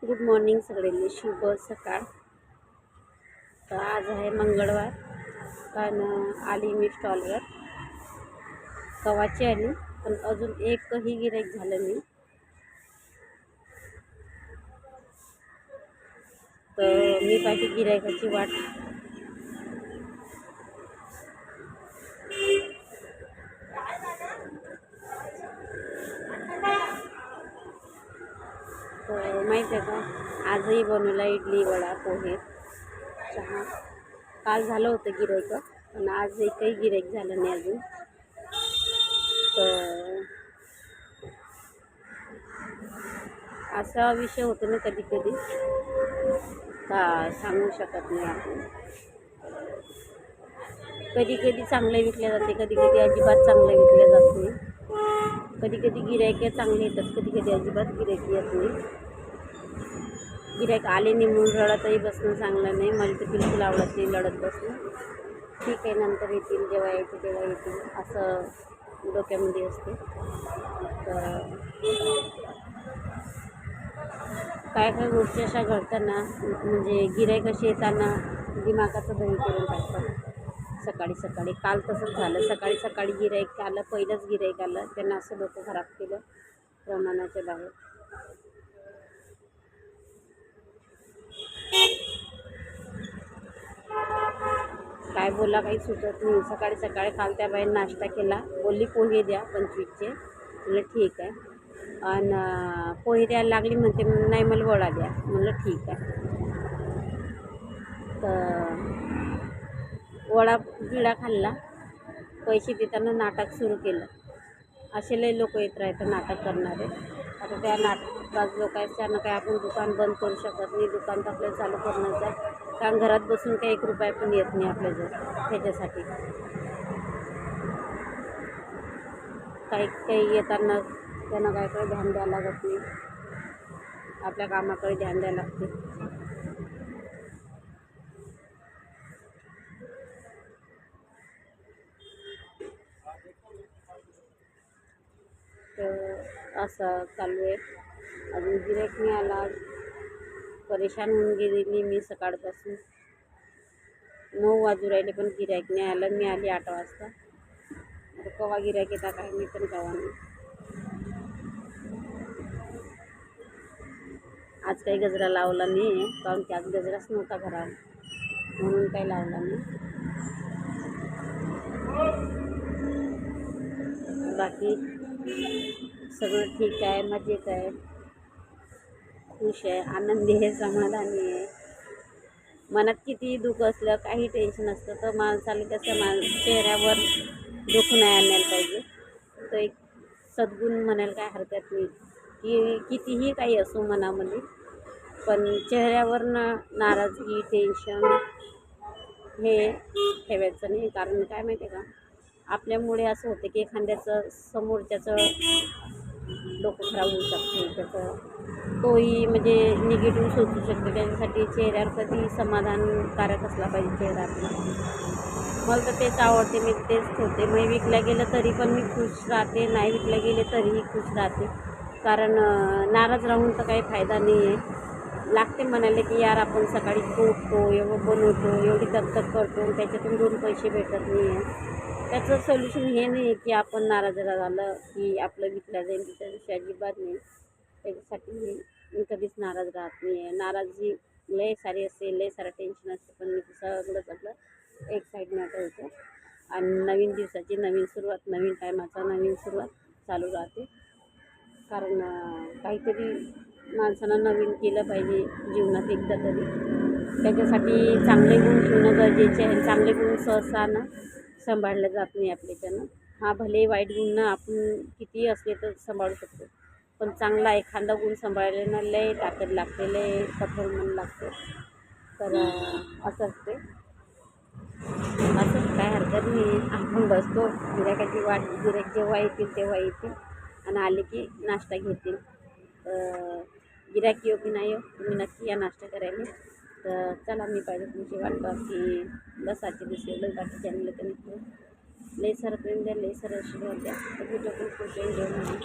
Good morning सगळ्यांनी, शुभ सकाळ. तर आज आहे मंगळवार आणि आली मी स्टॉलवर. कवाची आली पण अजून एकही गिऱ्हाईक झालं नाही. तर मी पाहिजे गिऱ्हाईकाची वाट. तर माहीत आहे का, आजही बनवला इडली, वडा, पोहे, चहा. काल झालं होतं गिऱ्हाईक पण आज एकही गिऱ्हाईक झालं नाही अजून. तर असा विषय होतो ना कधी कधी, का सांगू शकत नाही आपण. कधी कधी चांगले विकले जाते, कधी कधी अजिबात चांगले विकले जात नाही. कधी कधी गिऱ्हाईक चांगले येतात, कधी कधी अजिबात गिऱ्हाईक येत नाही. गिऱ्हाईक आले नाही म्हणून रडतही बसणं चांगलं नाही. मला तर बिलकुल आवडत नाही लढत बसणं. ठीक आहे, नंतर येतील, जेव्हा येतील तेव्हा येतील असं डोक्यामध्ये असते. तर काय काय गोष्टी अशा घडताना, म्हणजे गिऱ्हाईक अशी येताना दिमागाचं दही करून टाकतात सकाळी सकाळी. काल तसंच झालं. सकाळी सकाळी गिऱ्हाईक आलं, पहिलंच गिऱ्हाईक आलं, त्यांना असं डोकं खराब केलं प्रमाणाच्या बाहेर. काय बोला काही सुचत नाही. सकाळी सकाळी काल त्या बाईने नाश्ता केला, बोलली पोहे द्या 25चे. म्हणलं ठीक आहे. आणि पोहे द्यायला लागली, म्हणते नाही मला वडा द्या. म्हणलं ठीक आहे. तर वडा गिळा खाल्ला, पैसे देताना नाटक सुरू केलं. असे लई लोक येत राहतात नाटक करणारे. आता त्या नाटकात लोकांच्यानं काय आपण दुकान बंद करू शकत नाही. दुकान तर आपल्याला चालू करणंच आहे, कारण घरात बसून काही 1 रुपया पण येत नाही आपल्याजवळ. त्याच्यासाठी काही काही येताना त्यांना काहीकडे ध्यान द्यावं लागत नाही, आपल्या कामाकडे ध्यान द्यावं लागते. तर असं चालू आहे. अजून गिऱ्हाईक नाही आला. परेशान होऊन गेलेली मी सकाळपासून. 9 वाजू राहिले पण गिऱ्हाईक नाही आलं. मी आली 8 वाजता. आता केव्हा गिऱ्हाईक येतात काय मी पण केव्हा नाही. आज काही गजरा लावला नाही, कारण की आज गजराच नव्हता घरात, म्हणून काही लावला नाही. बाकी सगळं ठीक आहे, मजेत आहे, खुश आहे, आनंदी आहे, समाधानी आहे. मनात कितीही दुःख असलं, काही टेन्शन असतं, तर माणसाला कसं चेहऱ्यावर दुःख नाही आणायला पाहिजे. तर एक सद्गुण म्हणायला काय हरकत नाही, की कितीही काही असो मनामध्ये, पण चेहऱ्यावर नाराजगी, टेन्शन हे ठेवायचं नाही. कारण काय माहिती आहे का, आपल्यामुळे असं होतं की एखाद्याचं समोरच्याचं डोकं खराब होऊ शकते, त्याचं तोही म्हणजे निगेटिव्ह सोचू शकतो. त्याच्यासाठी चेहऱ्यावर कधी समाधानकारक असला पाहिजे चेहरा आपला. मला तर तेच आवडते, मी तेच ठेवते. मी विकल्या गेलं तरी पण मी खुश राहते, नाही विकल्या गेले तरीही खुश राहते. कारण नाराज राहून तर काही फायदा नाही आहे. लागते म्हणाले की यार आपण सकाळी उठतो, एवढं बनवतो, एवढी दगदग करतो, त्याच्यातून 2 पैसे भेटत नाही आहे. त्याचं सोल्युशन हे नाही की आपण नाराज झालं की आपलं विकल्या जाईल, त्याच्याविषयी अजिबात नाही. त्याच्यासाठी मी कधीच नाराज राहत नाही आहे. नाराजी लय सारी असते, लय सारं टेन्शन असते, पण मी सगळंच आपलं एक साईडनं ठेवतो. आणि नवीन दिवसाची नवीन सुरुवात, नवीन टायमाचा नवीन सुरुवात चालू राहते. कारण काहीतरी माणसानं नवीन केलं पाहिजे जीवनात एकदा तरी. त्याच्यासाठी चांगले गुण ठेवणं गरजेचे आहे. चांगले गुण सहसा सांभाळलं जात नाही आपल्याच्यानं. हा भले वाईट गुण आपण कितीही असले तर सांभाळू शकतो, पण चांगला एखादा गुण सांभाळल्यानं लय ताकद लागते, लय कठोर मन लागते. तर असं असते. असं काय हरकत नाही, आपण बसतो गिऱ्हाईकाची वाट. गिऱ्हाईक जेव्हा येतील तेव्हा येतील, आणि आले की नाश्ता घेतील. तर गिऱ्हाईक येऊ की नाही येऊ, तुम्ही नक्की या नाश्ता करायला. तर चला, मी पाहिजे तुमची वाट. बाकी बस आजची दुसरी बाकी चॅनल कनेक्ट करू. लय सारं प्रेम द्या, लय सारं आशीर्वाद द्या. तर पुढच्या पण पुढच्या व्हिडिओमध्ये